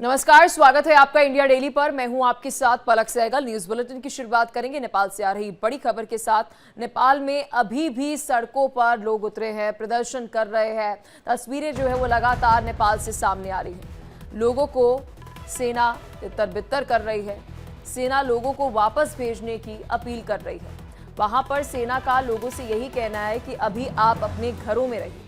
नमस्कार, स्वागत है आपका इंडिया डेली पर। मैं हूं आपके साथ पलक सहगल। न्यूज बुलेटिन की शुरुआत करेंगे नेपाल से आ रही बड़ी खबर के साथ। नेपाल में अभी भी सड़कों पर लोग उतरे हैं, प्रदर्शन कर रहे हैं। तस्वीरें जो है वो लगातार नेपाल से सामने आ रही है। लोगों को सेना तितर बितर कर रही है। सेना लोगों को वापस भेजने की अपील कर रही है। वहां पर सेना का लोगों से यही कहना है कि अभी आप अपने घरों में रहिए।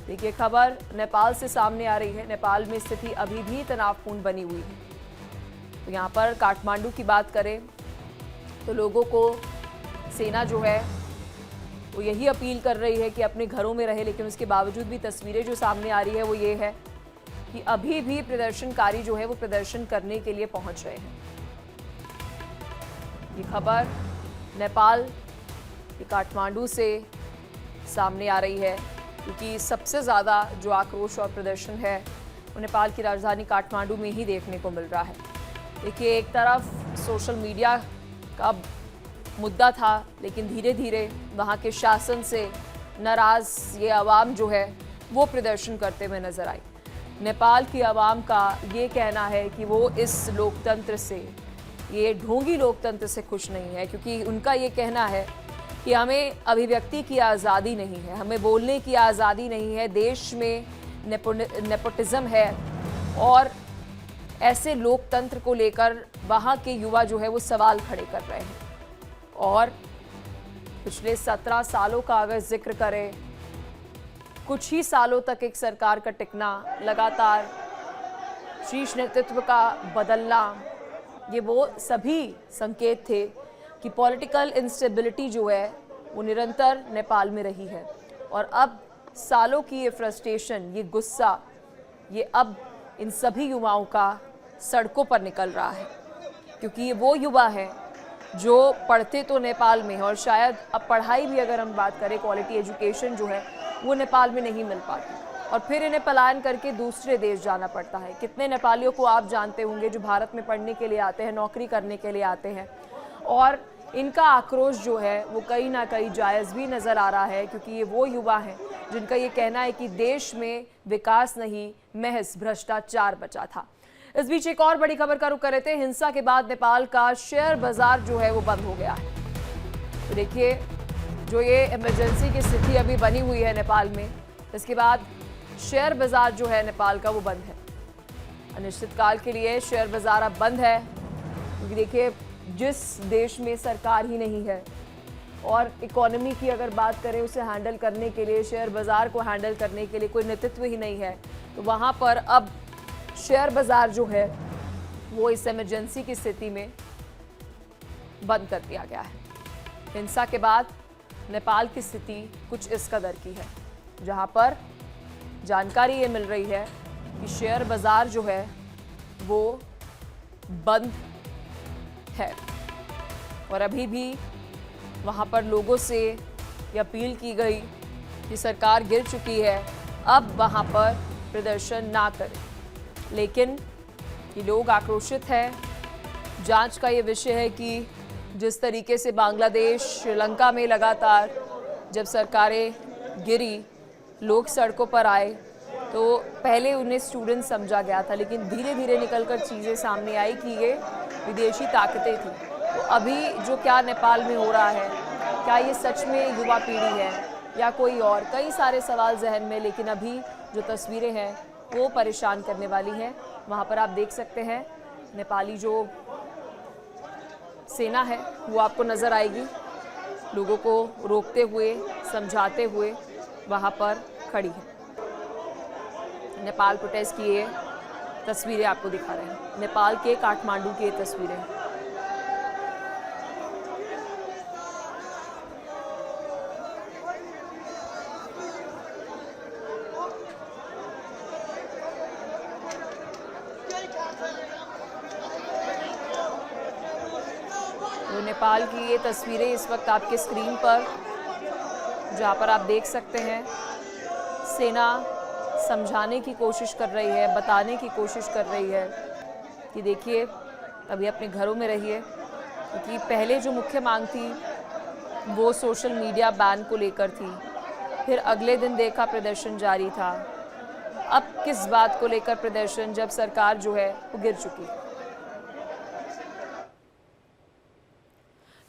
देखिए, खबर नेपाल से सामने आ रही है। नेपाल में स्थिति अभी भी तनावपूर्ण बनी हुई है। तो यहाँ पर काठमांडू की बात करें तो लोगों को सेना जो है वो यही अपील कर रही है कि अपने घरों में रहे, लेकिन उसके बावजूद भी तस्वीरें जो सामने आ रही है वो ये है कि अभी भी प्रदर्शनकारी जो है वो प्रदर्शन करने के लिए पहुंच रहे हैं। ये खबर नेपाल के काठमांडू से सामने आ रही है, क्योंकि सबसे ज़्यादा जो आक्रोश और प्रदर्शन है वो नेपाल की राजधानी काठमांडू में ही देखने को मिल रहा है। देखिए, एक तरफ सोशल मीडिया का मुद्दा था, लेकिन धीरे धीरे वहाँ के शासन से नाराज़ ये आवाम जो है वो प्रदर्शन करते हुए नजर आई। नेपाल की आवाम का ये कहना है कि वो इस लोकतंत्र से, ये ढोंगी लोकतंत्र से खुश नहीं है, क्योंकि उनका ये कहना है कि हमें अभिव्यक्ति की आज़ादी नहीं है, हमें बोलने की आज़ादी नहीं है, देश में नेपोटिज्म है। और ऐसे लोकतंत्र को लेकर वहाँ के युवा जो है वो सवाल खड़े कर रहे हैं। और पिछले 17 सालों का अगर जिक्र करें, कुछ ही सालों तक एक सरकार का टिकना, लगातार शीर्ष नेतृत्व का बदलना, ये वो सभी संकेत थे कि पॉलिटिकल इंस्टेबिलिटी जो है वो निरंतर नेपाल में रही है। और अब सालों की ये फ्रस्ट्रेशन, ये गुस्सा, ये अब इन सभी युवाओं का सड़कों पर निकल रहा है, क्योंकि ये वो युवा हैं जो पढ़ते तो नेपाल में हैं और शायद अब पढ़ाई भी अगर हम बात करें, क्वालिटी एजुकेशन जो है वो नेपाल में नहीं मिल पाती, और फिर इन्हें पलायन करके दूसरे देश जाना पड़ता है। कितने नेपालियों को आप जानते होंगे जो भारत में पढ़ने के लिए आते हैं, नौकरी करने के लिए आते हैं, और इनका आक्रोश जो है वो कहीं ना कहीं जायज़ भी नज़र आ रहा है, क्योंकि ये वो युवा हैं जिनका ये कहना है कि देश में विकास नहीं, महज भ्रष्टाचार बचा था। इस बीच एक और बड़ी खबर का रुख कर रहे थे। हिंसा के बाद नेपाल का शेयर बाजार जो है वो बंद हो गया है। तो देखिए, जो ये इमरजेंसी की स्थिति अभी बनी हुई है नेपाल में, इसके बाद शेयर बाजार जो है नेपाल का वो बंद है। अनिश्चितकाल के लिए शेयर बाजार अब बंद है, क्योंकि देखिए, जिस देश में सरकार ही नहीं है और इकोनॉमी की अगर बात करें, उसे हैंडल करने के लिए, शेयर बाज़ार को हैंडल करने के लिए कोई नेतृत्व ही नहीं है, तो वहाँ पर अब शेयर बाज़ार जो है वो इस इमरजेंसी की स्थिति में बंद कर दिया गया है। हिंसा के बाद नेपाल की स्थिति कुछ इस कदर की है, जहाँ पर जानकारी ये मिल रही है कि शेयर बाज़ार जो है वो बंद है। और अभी भी वहाँ पर लोगों से ये अपील की गई कि सरकार गिर चुकी है, अब वहाँ पर प्रदर्शन ना करें। लेकिन ये लोग आक्रोशित हैं। जांच का ये विषय है कि जिस तरीके से बांग्लादेश, श्रीलंका में लगातार जब सरकारें गिरी, लोग सड़कों पर आए, तो पहले उन्हें स्टूडेंट समझा गया था, लेकिन धीरे धीरे निकलकर चीज़ें सामने आई कि ये विदेशी ताकतें थी। तो अभी जो क्या नेपाल में हो रहा है, क्या ये सच में युवा पीढ़ी है या कोई और, कई सारे सवाल जहन में। लेकिन अभी जो तस्वीरें हैं वो परेशान करने वाली हैं। वहाँ पर आप देख सकते हैं नेपाली जो सेना है वो आपको नज़र आएगी, लोगों को रोकते हुए, समझाते हुए वहाँ पर खड़ी है। नेपाल प्रोटेस्ट की ये तस्वीरें आपको दिखा रहे हैं, नेपाल के काठमांडू की ये तस्वीरें। तो नेपाल की ये तस्वीरें इस वक्त आपके स्क्रीन पर, जहाँ पर आप देख सकते हैं सेना समझाने की कोशिश कर रही है, बताने की कोशिश कर रही है कि देखिए, अभी अपने घरों में रहिए, क्योंकि पहले जो मुख्य मांग थी वो सोशल मीडिया बैन को लेकर थी। फिर अगले दिन देखा प्रदर्शन जारी था, अब किस बात को लेकर प्रदर्शन, जब सरकार जो है वो गिर चुकी है।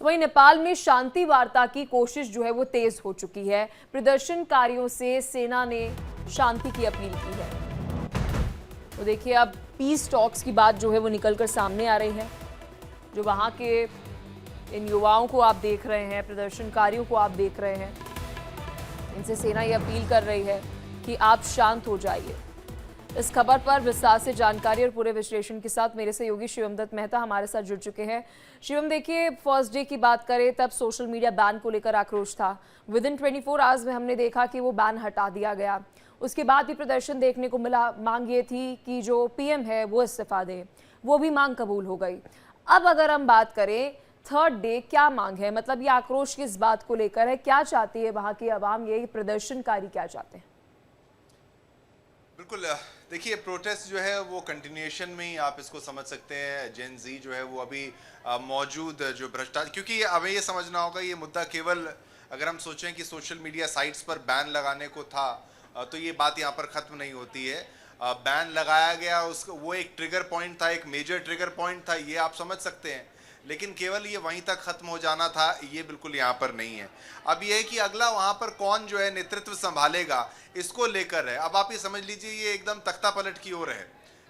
वहीं नेपाल में शांति वार्ता की कोशिश जो है वो तेज हो चुकी है। प्रदर्शनकारियों से सेना ने शांति की अपील की है। तो देखिए, अब पीस टॉक्स की बात जो है वो निकलकर सामने आ रही है। जो वहां के इन युवाओं को आप देख रहे हैं, प्रदर्शनकारियों को आप देख रहे हैं, इनसे सेना ये अपील कर रही है कि आप शांत हो जाइए। इस खबर पर विस्तार से जानकारी और पूरे विश्लेषण के साथ मेरे सहयोगी शिवम दत्त मेहता हमारे साथ जुड़ चुके हैं। शिवम, देखिए, फर्स्ट डे की बात करें तब सोशल मीडिया बैन को लेकर आक्रोश था। विद इन 24 आवर्स में हमने देखा कि वो बैन हटा दिया गया। उसके बाद भी प्रदर्शन देखने को मिला। मांग ये थी कि जो पीएम है वो इस्तीफा दे, वो भी मांग कबूल हो गई। अब अगर हम बात करें थर्ड डे, क्या मांग है? मतलब ये आक्रोश किस बात को लेकर है? क्या चाहती है वहां की आवाम, ये प्रदर्शनकारी क्या चाहते हैं? बिल्कुल, देखिए, प्रोटेस्ट जो है वो कंटिन्यूएशन में ही आप इसको समझ सकते हैं। जेन जी जो है वो अभी मौजूद जो भ्रष्टाचार, क्योंकि हमें ये समझना होगा ये मुद्दा केवल अगर हम सोचें कि सोशल मीडिया साइट्स पर बैन लगाने को था तो ये बात यहाँ पर ख़त्म नहीं होती है। बैन लगाया गया, उसको वो एक ट्रिगर पॉइंट था, एक मेजर ट्रिगर पॉइंट था, ये आप समझ सकते हैं, लेकिन केवल ये वहीं तक खत्म हो जाना था, ये बिल्कुल यहाँ पर नहीं है। अब ये है कि अगला वहाँ पर कौन जो है नेतृत्व संभालेगा, इसको लेकर है। अब आप ये समझ लीजिए ये एकदम तख्ता पलट की ओर है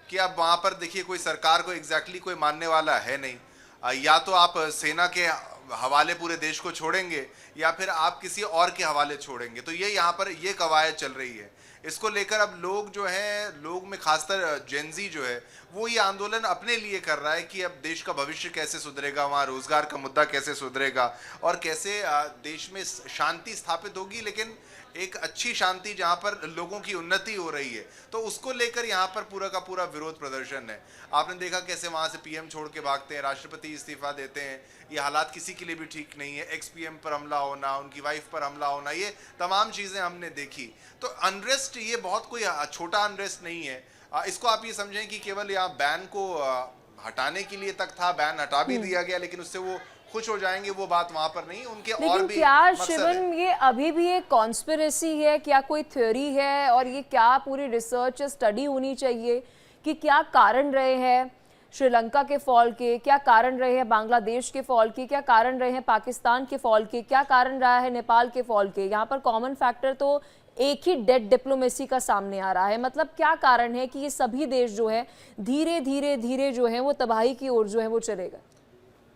कि अब वहाँ पर देखिए कोई सरकार को एग्जैक्टली कोई मानने वाला है नहीं। या तो आप सेना के हवाले पूरे देश को छोड़ेंगे या फिर आप किसी और के हवाले छोड़ेंगे। तो ये यहाँ पर ये कवायद चल रही है। इसको लेकर अब लोग जो हैं, लोग में खासकर जेनजी जो है वो ये आंदोलन अपने लिए कर रहा है कि अब देश का भविष्य कैसे सुधरेगा, वहाँ रोजगार का मुद्दा कैसे सुधरेगा और कैसे देश में शांति स्थापित होगी, लेकिन एक अच्छी शांति जहाँ पर लोगों की उन्नति हो रही है। तो उसको लेकर यहाँ पर पूरा का पूरा विरोध प्रदर्शन है। आपने देखा कैसे वहाँ से पीएम छोड़ के भागते हैं, राष्ट्रपति इस्तीफा देते हैं। ये हालात किसी के लिए भी ठीक नहीं है। एक्स पीएम पर हमला होना, उनकी वाइफ पर हमला होना, ये तमाम चीज़ें हमने देखी। तो अनरेस्ट ये बहुत कोई छोटा अनरेस्ट नहीं है। इसको आप ये समझें कि केवल यहाँ बैन को हटाने के लिए तक था, बैन हटा भी दिया गया, लेकिन उससे वो खुश हो जाएंगे, वो बात वहां पर नहीं। उनके और भी क्या शिवम, ये अभी भी एक कॉन्स्पिरेसी है, क्या कोई थ्योरी है? और ये क्या पूरी रिसर्च स्टडी होनी चाहिए कि क्या कारण रहे हैं श्रीलंका के फॉल के, क्या कारण रहे हैं बांग्लादेश के फॉल के, क्या कारण रहे हैं पाकिस्तान के फॉल के, क्या कारण रहा है नेपाल के फॉल के? यहाँ पर कॉमन फैक्टर तो एक ही डेड डिप्लोमेसी का सामने आ रहा है। मतलब क्या कारण है कि ये सभी देश जो है धीरे धीरे धीरे जो है वो तबाही की ओर जो है वो चलेगा?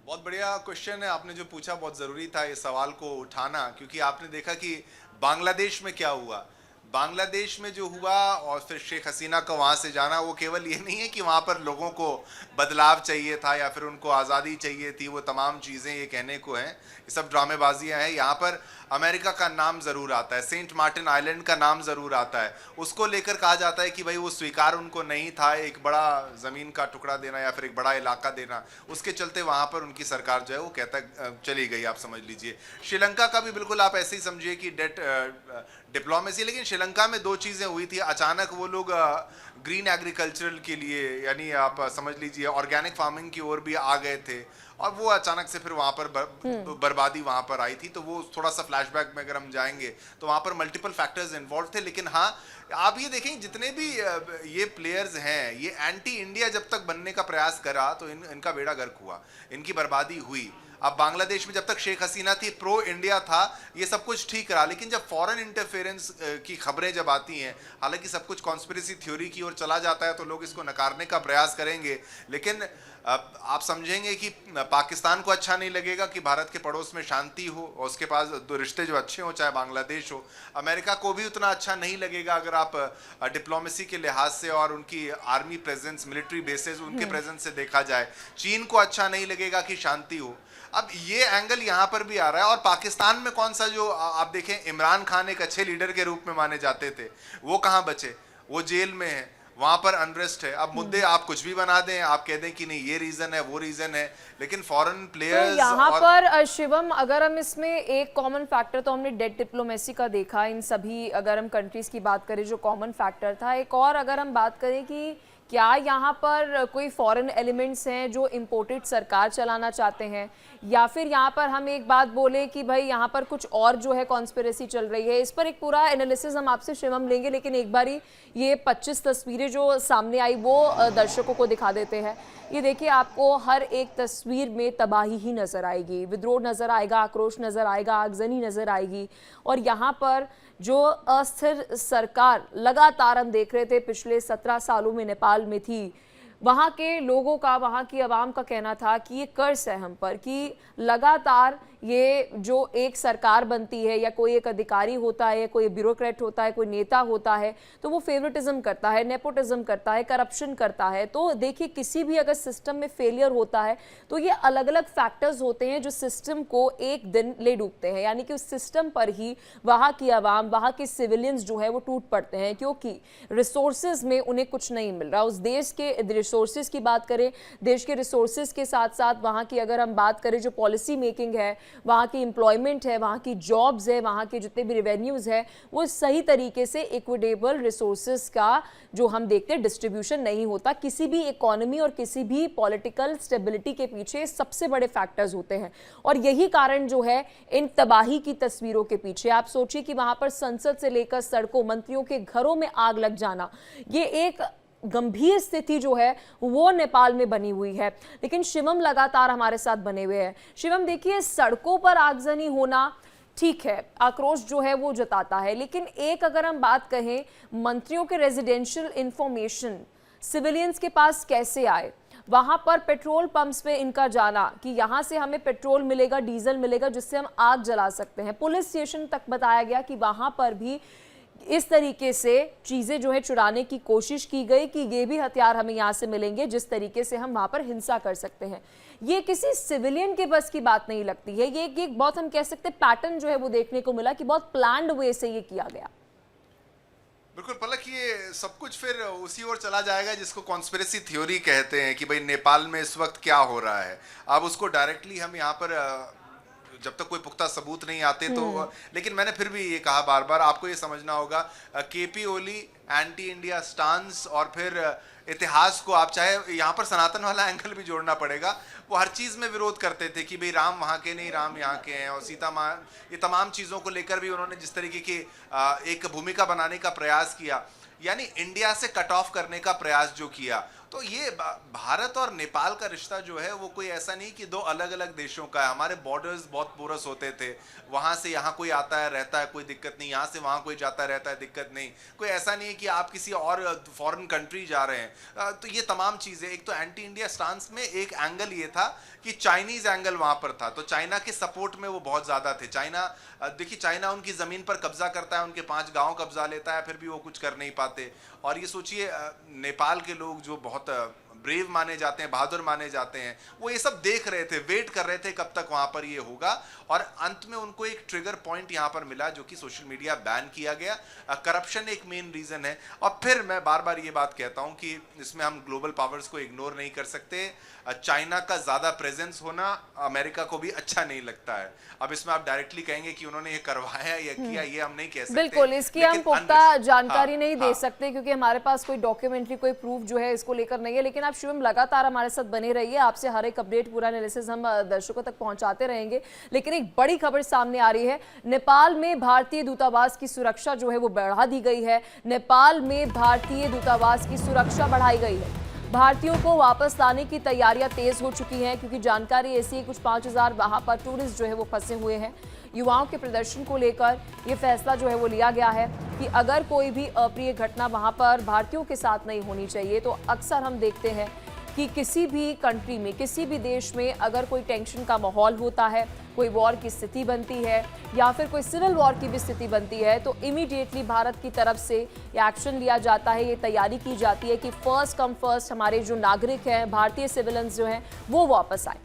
बहुत बढ़िया क्वेश्चन है आपने जो पूछा, बहुत ज़रूरी था ये सवाल को उठाना, क्योंकि आपने देखा कि बांग्लादेश में क्या हुआ। बांग्लादेश में जो हुआ और फिर शेख हसीना का वहाँ से जाना, वो केवल ये नहीं है कि वहाँ पर लोगों को बदलाव चाहिए था या फिर उनको आज़ादी चाहिए थी, वो तमाम चीज़ें ये कहने को हैं, ये सब ड्रामेबाजियाँ हैं। यहाँ पर अमेरिका का नाम ज़रूर आता है, सेंट मार्टिन आइलैंड का नाम ज़रूर आता है। उसको लेकर कहा जाता है कि भाई वो स्वीकार उनको नहीं था, एक बड़ा ज़मीन का टुकड़ा देना या फिर एक बड़ा इलाका देना, उसके चलते वहाँ पर उनकी सरकार जो है वो कहता चली गई, आप समझ लीजिए। श्रीलंका का भी बिल्कुल आप ऐसे ही समझिए कि डिप्लोमेसी। लेकिन श्रीलंका में दो चीज़ें हुई थी। अचानक वो लोग ग्रीन एग्रीकल्चरल के लिए, यानी आप समझ लीजिए ऑर्गेनिक फार्मिंग की ओर भी आ गए थे, और वो अचानक से फिर वहाँ पर बर्बादी वहाँ पर आई थी। तो वो थोड़ा सा फ्लैशबैक में अगर हम जाएंगे तो वहाँ पर मल्टीपल फैक्टर्स इन्वॉल्व थे। लेकिन हाँ, आप ये देखें जितने भी ये प्लेयर्स हैं, ये एंटी इंडिया जब तक बनने का प्रयास करा तो इनका बेड़ा गर्क हुआ, इनकी बर्बादी हुई। अब बांग्लादेश में जब तक शेख हसीना थी, प्रो इंडिया था, ये सब कुछ ठीक रहा। लेकिन जब फॉरेन इंटरफेरेंस की खबरें जब आती हैं, हालांकि सब कुछ कॉन्स्पिरेसी थ्योरी की ओर चला जाता है तो लोग इसको नकारने का प्रयास करेंगे। लेकिन आप समझेंगे कि पाकिस्तान को अच्छा नहीं लगेगा कि भारत के पड़ोस में शांति हो और उसके पास दो रिश्ते जो अच्छे हों, चाहे बांग्लादेश हो। अमेरिका को भी उतना अच्छा नहीं लगेगा अगर आप डिप्लोमेसी के लिहाज से और उनकी आर्मी प्रेजेंस, मिलिट्री बेसेस, उनके प्रेजेंस से देखा जाए। चीन को अच्छा नहीं लगेगा कि शांति हो। अब ये एंगल यहाँ पर भी आ रहा है। और पाकिस्तान में कौन सा, जो आप देखें, इमरान खान एक अच्छे लीडर के रूप में माने जाते थे, वो कहाँ बचे? वो जेल में है, वहां पर अनरेस्ट है। अब मुद्दे आप कुछ भी बना दें, आप कह दें कि नहीं ये रीजन है, वो रीजन है, लेकिन फॉरेन प्लेयर्स तो यहाँ पर शिवम, अगर हम इसमें एक कॉमन फैक्टर तो हमने डेड डिप्लोमेसी का देखा इन सभी, अगर हम कंट्रीज की बात करें जो कॉमन फैक्टर था, एक और अगर हम बात करें कि क्या यहाँ पर कोई फॉरेन एलिमेंट्स हैं जो इम्पोर्टेड सरकार चलाना चाहते हैं, या फिर यहाँ पर हम एक बात बोले कि भाई यहाँ पर कुछ और जो है कॉन्स्पिरेसी चल रही है? इस पर एक पूरा एनालिसिस हम आपसे शिवम लेंगे, लेकिन एक बारी ये 25 तस्वीरें जो सामने आई वो दर्शकों को दिखा देते हैं। ये देखिए, आपको हर एक तस्वीर में तबाही ही नजर आएगी, विद्रोह नजर आएगा, आक्रोश नजर आएगा, आगजनी नजर आएगी। और यहाँ पर जो अस्थिर सरकार लगातार हम देख रहे थे पिछले 17 सालों में नेपाल में थी, वहाँ के लोगों का, वहाँ की आवाम का कहना था कि ये कर्ज है हम पर कि लगातार ये जो एक सरकार बनती है या कोई एक अधिकारी होता है, कोई ब्यूरोक्रेट होता है, कोई नेता होता है, तो वो फेवरेटिज्म करता है, नेपोटिज्म करता है, करप्शन करता है। तो देखिए, किसी भी अगर सिस्टम में फेलियर होता है तो ये अलग अलग फैक्टर्स होते हैं जो सिस्टम को एक दिन ले डूबते हैं, यानी कि उस सिस्टम पर ही वहाँ की आवाम, वहाँ के सिविलियंस जो है वो टूट पड़ते हैं, क्योंकि रिसोर्सेज में उन्हें कुछ नहीं मिल रहा। उस देश के रिसोर्सेज की बात करें, देश के रिसोर्सेज के साथ साथ वहाँ की अगर हम बात करें जो पॉलिसी मेकिंग है, वहाँ की एम्प्लॉयमेंट है, वहाँ की जॉब्स है, वहाँ के जितने भी रेवेन्यूज़ है, वो सही तरीके से इक्विटेबल रिसोर्सेज का जो हम देखते हैं डिस्ट्रीब्यूशन नहीं होता। किसी भी इकोनॉमी और किसी भी पॉलिटिकल स्टेबिलिटी के पीछे सबसे बड़े फैक्टर्स होते हैं, और यही कारण जो है इन तबाही की तस्वीरों के पीछे। आप सोचिए कि वहाँ पर संसद से लेकर सड़कों, मंत्रियों के घरों में आग लग जाना, ये एक गंभीर स्थिति जो है वो नेपाल में बनी हुई है। लेकिन शिवम लगातार हमारे साथ बने हुए हैं। शिवम, देखिए, सड़कों पर आगजनी होना ठीक है, आक्रोश जो है वो जताता है, लेकिन एक अगर हम बात कहें, मंत्रियों के रेजिडेंशियल इंफॉर्मेशन सिविलियंस के पास कैसे आए? वहां पर पेट्रोल पंप्स पे इनका जाना कि यहां से हमें पेट्रोल मिलेगा, डीजल मिलेगा जिससे हम आग जला सकते हैं। पुलिस स्टेशन तक बताया गया कि वहां पर भी इस तरीके से चीजें जो है चुराने की कोशिश की गई कि ये भी हथियार हमें यहाँ से मिलेंगे जिस तरीके से हम वहां पर हिंसा कर सकते हैं। ये किसी सिविलियन के बस की बात नहीं लगती है। ये बहुत, हम कह सकते हैं, पैटर्न जो है वो देखने को मिला कि बहुत प्लान्ड वे से ये किया गया। बिल्कुल पलक, ये सब कुछ फिर उसी ओर चला जाएगा जिसको कॉन्स्पिरेसी थ्योरी कहते हैं कि भाई नेपाल में इस वक्त क्या हो रहा है। अब उसको डायरेक्टली हम यहाँ पर जब तक कोई पुख्ता सबूत नहीं आते तो, लेकिन मैंने फिर भी ये कहा बार बार, आपको ये समझना होगा केपी ओली एंटी इंडिया स्टांस, और फिर इतिहास को आप चाहे यहाँ पर सनातन वाला एंगल भी जोड़ना पड़ेगा। वो हर चीज़ में विरोध करते थे कि भाई राम वहाँ के नहीं, राम यहाँ के हैं, और सीता माँ, ये तमाम चीज़ों को लेकर भी उन्होंने जिस तरीके की एक भूमिका बनाने का प्रयास किया, यानी इंडिया से कट ऑफ करने का प्रयास जो किया, तो ये भारत और नेपाल का रिश्ता जो है वो कोई ऐसा नहीं कि दो अलग अलग देशों का है। हमारे बॉर्डर्स बहुत पोरस होते थे, वहाँ से यहाँ कोई आता है रहता है कोई दिक्कत नहीं, यहाँ से वहाँ कोई जाता रहता है दिक्कत नहीं। कोई ऐसा नहीं है कि आप किसी और फॉरेन कंट्री जा रहे हैं। तो ये तमाम चीज़ें, एक तो एंटी इंडिया स्टांस में एक एंगल ये था कि चाइनीज़ एंगल वहाँ पर था, तो चाइना के सपोर्ट में वो बहुत ज़्यादा थे। चाइना, देखिए, चाइना उनकी ज़मीन पर कब्जा करता है, उनके 5 गाँव कब्जा लेता है, फिर भी वो कुछ कर नहीं पाते। और ये सोचिए, नेपाल के लोग जो बहुत ब्रेव माने जाते हैं, बहादुर माने जाते हैं, वो ये सब देख रहे थे, वेट कर रहे थे कब तक वहाँ पर ये होगा, और अंत में उनको एक ट्रिगर पॉइंट यहाँ पर मिला जो कि सोशल मीडिया बैन किया गया। करप्शन एक मेन रीज़न है। और फिर मैं बार बार ये बात कहता हूँ कि इसमें हम ग्लोबल पावर्स को इग्नोर नहीं कर सकते। चाइना का ज़्यादा प्रेजेंस होना अमेरिका को भी अच्छा नहीं लगता है। अब इसमें आप डायरेक्टली कहेंगे कि उन्होंने ये करवाया या किया, ये हम नहीं कह सकते। बिल्कुल, इसकी हम पुख्ता जानकारी नहीं दे सकते क्योंकि हमारे पास कोई डॉक्यूमेंट्री, कोई प्रूफ जो है इसको लेकर नहीं है। लेकिन आप शिवम लगातार हमारे साथ बने रहिए, आपसे हर एक अपडेट, पूरा एनालिसिस हम दर्शकों तक पहुंचाते रहेंगे। लेकिन एक बड़ी खबर सामने आ रही है, नेपाल में भारतीय दूतावास की सुरक्षा जो है वो बढ़ा दी गई है। नेपाल में भारतीय दूतावास की सुरक्षा बढ़ाई गई है। भारतीयों को वापस लाने की तैयारियां तेज हो चुकी हैं, क्योंकि जानकारी ऐसी है कुछ 5000 वहां पर टूरिस्ट जो है वो फंसे हुए हैं। युवाओं के प्रदर्शन को लेकर ये फैसला जो है वो लिया गया है कि अगर कोई भी अप्रिय घटना वहां पर भारतीयों के साथ नहीं होनी चाहिए। तो अक्सर हम देखते हैं कि किसी भी कंट्री में, किसी भी देश में अगर कोई टेंशन का माहौल होता है, कोई वॉर की स्थिति बनती है या फिर कोई सिविल वॉर की भी स्थिति बनती है, तो इमीडिएटली भारत की तरफ से ये एक्शन लिया जाता है, ये तैयारी की जाती है कि फर्स्ट कम फर्स्ट हमारे जो नागरिक हैं, भारतीय सिविलियंस जो हैं, वो वापस आए।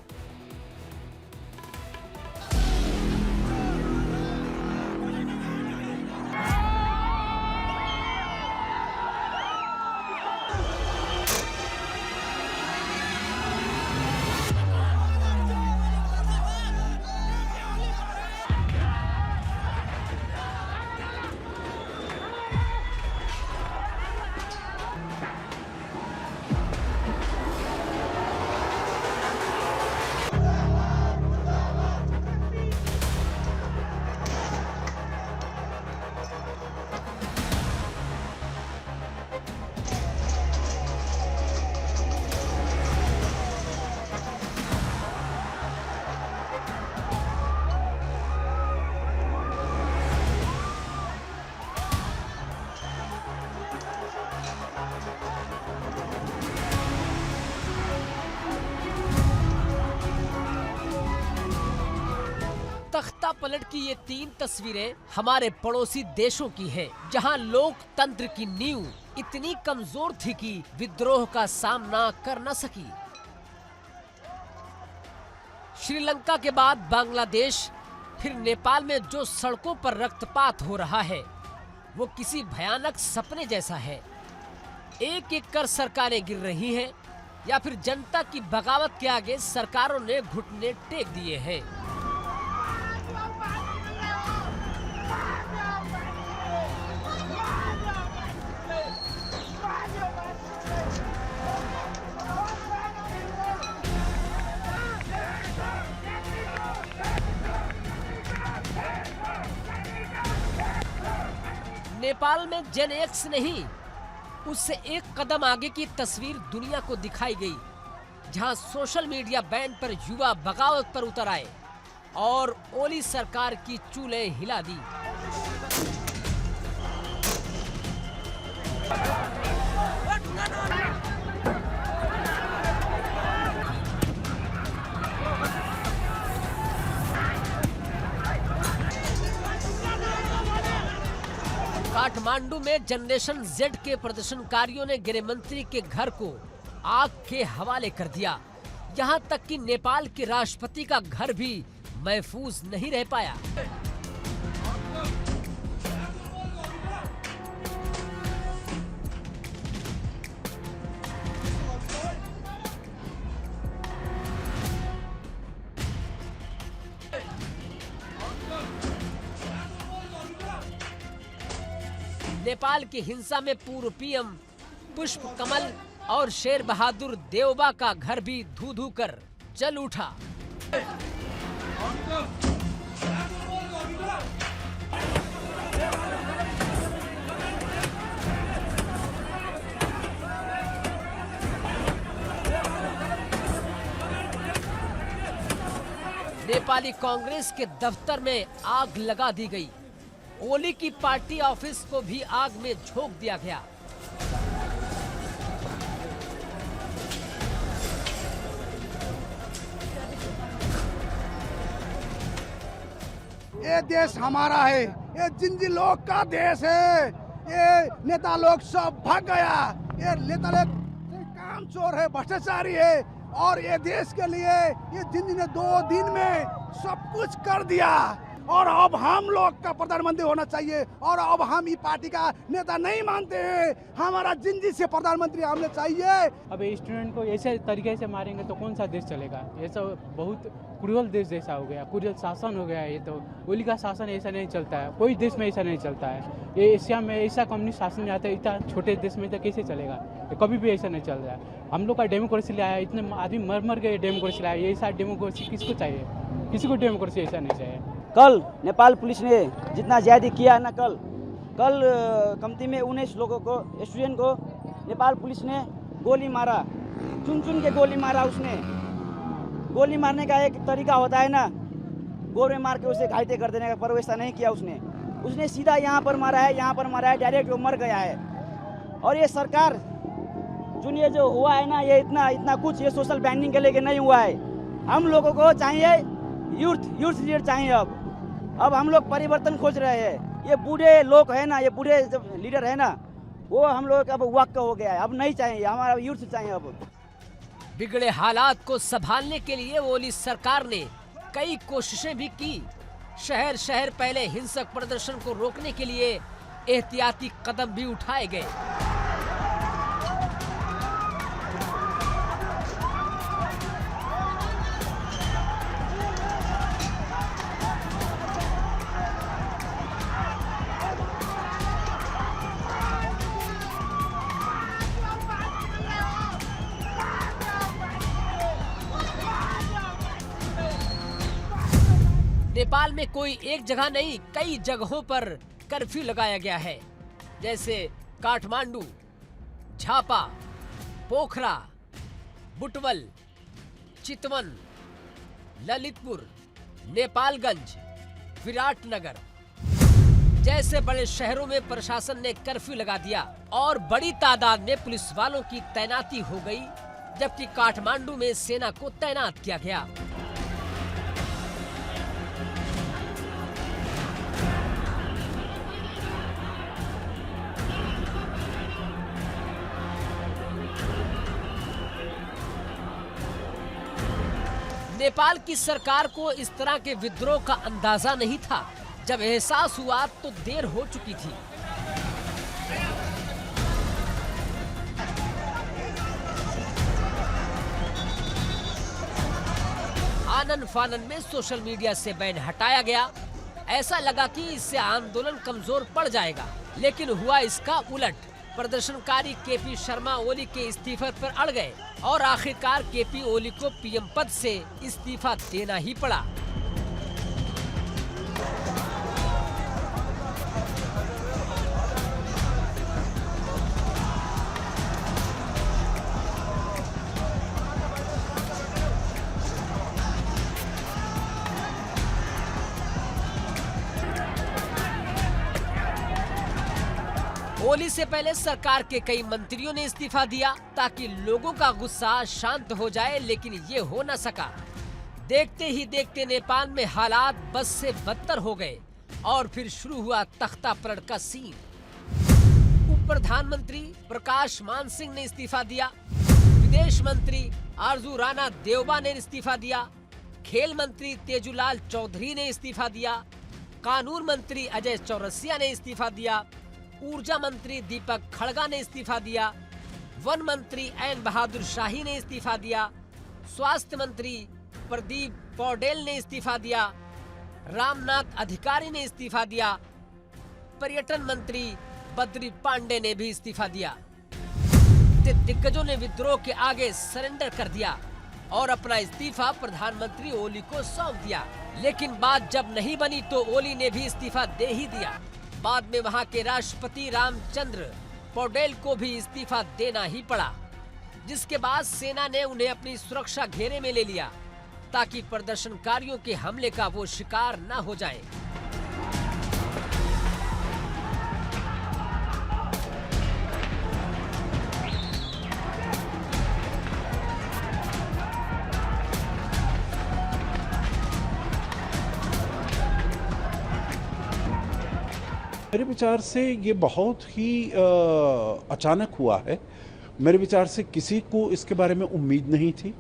पलट की ये 3 तस्वीरें हमारे पड़ोसी देशों की हैं, जहां लोकतंत्र की नींव इतनी कमजोर थी कि विद्रोह का सामना कर न सकी। श्रीलंका के बाद बांग्लादेश, फिर नेपाल में जो सड़कों पर रक्तपात हो रहा है वो किसी भयानक सपने जैसा है। एक एक कर सरकारें गिर रही हैं या फिर जनता की बगावत के आगे सरकारों ने घुटने टेक दिए हैं। नेपाल में जेन एक्स नहीं, उससे एक कदम आगे की तस्वीर दुनिया को दिखाई गई, जहां सोशल मीडिया बैन पर युवा बगावत पर उतर आए और ओली सरकार की चूल्हे हिला दी। काठमांडू में जनरेशन जेड के प्रदर्शनकारियों ने गृह मंत्री के घर को आग के हवाले कर दिया। यहां तक कि नेपाल के राष्ट्रपति का घर भी महफूज नहीं रह पाया। नेपाल की हिंसा में पूर्व पीएम पुष्प कमल और शेर बहादुर देवबा का घर भी धू धू कर जल उठा। नेपाली कांग्रेस के दफ्तर में आग लगा दी गई। ओली की पार्टी ऑफिस को भी आग में झोंक दिया गया। ये देश हमारा है, ये जिंजी लोग का देश है। ये नेता लोग सब भाग गया। ये नेता लोग काम चोर है, भ्रष्टाचारी है और ये देश के लिए ये जिंजी ने 2 दिन में सब कुछ कर दिया। और अब हम लोग का प्रधानमंत्री होना चाहिए और अब हम ये पार्टी का नेता नहीं मानते हैं। हमारा जिंदगी से प्रधानमंत्री हमें चाहिए। अब स्टूडेंट को ऐसे तरीके से मारेंगे तो कौन सा देश चलेगा? ये सब बहुत क्रूरल देश जैसा हो गया, क्रूरल शासन हो गया है। ये तो ओली का शासन ऐसा नहीं चलता है, कोई देश में ऐसा नहीं चलता है। ये एशिया में ऐसा कम्युनिस्ट शासन आता है, इतना छोटे देश में तो कैसे चलेगा? ये कभी भी ऐसा नहीं चल रहा है। हम लोग का डेमोक्रेसी लाया, इतने आदमी मर के डेमोक्रेसी लाया। ये ऐसा डेमोक्रेसी किसको चाहिए? किसी को डेमोक्रेसी ऐसा नहीं चाहिए। कल नेपाल पुलिस ने जितना ज्यादा किया ना, कल कमती में 19 लोगों को, स्टूडेंट को नेपाल पुलिस ने गोली मारा, चुन के गोली मारा। उसने गोली मारने का एक तरीका होता है ना, गोले मार के उसे घायल कर देने का, पर वैसा नहीं किया उसने सीधा यहाँ पर मारा है, डायरेक्ट वो मर गया है। और ये सरकार ये जो हुआ है ना, ये इतना कुछ ये सोशल बैंडिंग के लेके नहीं हुआ है। हम लोगों को चाहिए यूथ लीडर चाहिए। अब हम लोग परिवर्तन खोज रहे हैं। ये बूढ़े लोग है ना, ये बूढ़े जब लीडर है ना, वो हम लोग अब वक्त हो गया है। अब नहीं चाहिए, हमारा यूथ चाहिए। अब बिगड़े हालात को संभालने के लिए ओली सरकार ने कई कोशिशें भी की। शहर शहर पहले हिंसक प्रदर्शन को रोकने के लिए एहतियाती कदम भी उठाए गए। नेपाल में कोई एक जगह नहीं, कई जगहों पर कर्फ्यू लगाया गया है, जैसे काठमांडू, झापा, पोखरा, बुटवल, चितवन, ललितपुर, नेपालगंज, विराटनगर जैसे बड़े शहरों में प्रशासन ने कर्फ्यू लगा दिया और बड़ी तादाद में पुलिस वालों की तैनाती हो गई, जबकि काठमांडू में सेना को तैनात किया गया। नेपाल की सरकार को इस तरह के विद्रोह का अंदाजा नहीं था। जब एहसास हुआ तो देर हो चुकी थी। आनन फानन में सोशल मीडिया से बैन हटाया गया। ऐसा लगा कि इससे आंदोलन कमजोर पड़ जाएगा, लेकिन हुआ इसका उलट। प्रदर्शनकारी केपी शर्मा ओली के इस्तीफे पर अड़ गए और आखिरकार केपी ओली को पीएम पद से इस्तीफा देना ही पड़ा। ओली से पहले सरकार के कई मंत्रियों ने इस्तीफा दिया ताकि लोगों का गुस्सा शांत हो जाए, लेकिन ये हो न सका। देखते ही देखते नेपाल में हालात बस से बदतर हो गए और फिर शुरू हुआ तख्ता पलट का सीन। उप प्रधानमंत्री प्रकाश मान सिंह ने इस्तीफा दिया, विदेश मंत्री आरजू राणा देवबा ने इस्तीफा दिया, खेल मंत्री तेजूलाल चौधरी ने इस्तीफा दिया, कानून मंत्री अजय चौरसिया ने इस्तीफा दिया, ऊर्जा मंत्री दीपक खड़गा ने इस्तीफा दिया, वन मंत्री एन बहादुर शाही ने इस्तीफा दिया, स्वास्थ्य मंत्री प्रदीप पौडेल ने इस्तीफा दिया, रामनाथ अधिकारी ने इस्तीफा दिया, पर्यटन मंत्री बद्री पांडे ने भी इस्तीफा दिया। दिग्गजों ने विद्रोह के आगे सरेंडर कर दिया और अपना इस्तीफा प्रधानमंत्री ओली को सौंप दिया। लेकिन बात जब नहीं बनी तो ओली ने भी इस्तीफा दे ही दिया। बाद में वहां के राष्ट्रपति रामचंद्र पौडेल को भी इस्तीफा देना ही पड़ा, जिसके बाद सेना ने उन्हें अपनी सुरक्षा घेरे में ले लिया ताकि प्रदर्शनकारियों के हमले का वो शिकार न हो जाएं। मेरे विचार से ये बहुत ही अचानक हुआ है। मेरे विचार से किसी को इसके बारे में उम्मीद नहीं थी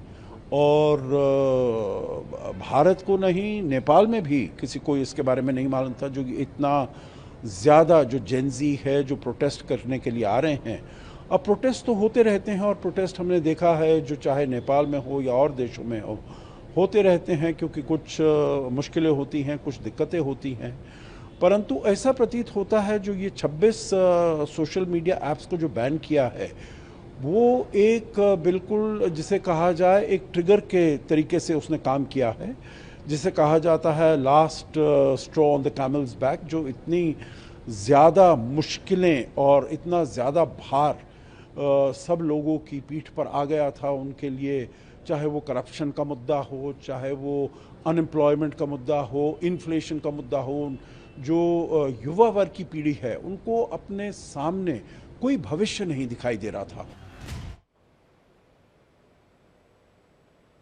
और भारत को नहीं, नेपाल में भी किसी को इसके बारे में नहीं मालूम था। जो इतना ज़्यादा जो जेनजी है जो प्रोटेस्ट करने के लिए आ रहे हैं, अब प्रोटेस्ट तो होते रहते हैं और प्रोटेस्ट हमने देखा है जो चाहे नेपाल में हो या और देशों में हो, होते रहते हैं क्योंकि कुछ मुश्किलें होती हैं, कुछ दिक्कतें होती हैं। परंतु ऐसा प्रतीत होता है जो ये 26 सोशल मीडिया ऐप्स को जो बैन किया है वो एक बिल्कुल जिसे कहा जाए एक ट्रिगर के तरीके से उसने काम किया है, जिसे कहा जाता है last straw on the camel's back. जो इतनी ज़्यादा मुश्किलें और इतना ज़्यादा भार सब लोगों की पीठ पर आ गया था उनके लिए, चाहे वो करप्शन का मुद्दा हो, चाहे वो अनएम्प्लॉयमेंट का मुद्दा हो, इन्फ्लेशन का मुद्दा हो। जो युवा वर्ग की पीढ़ी है उनको अपने सामने कोई भविष्य नहीं दिखाई दे रहा था।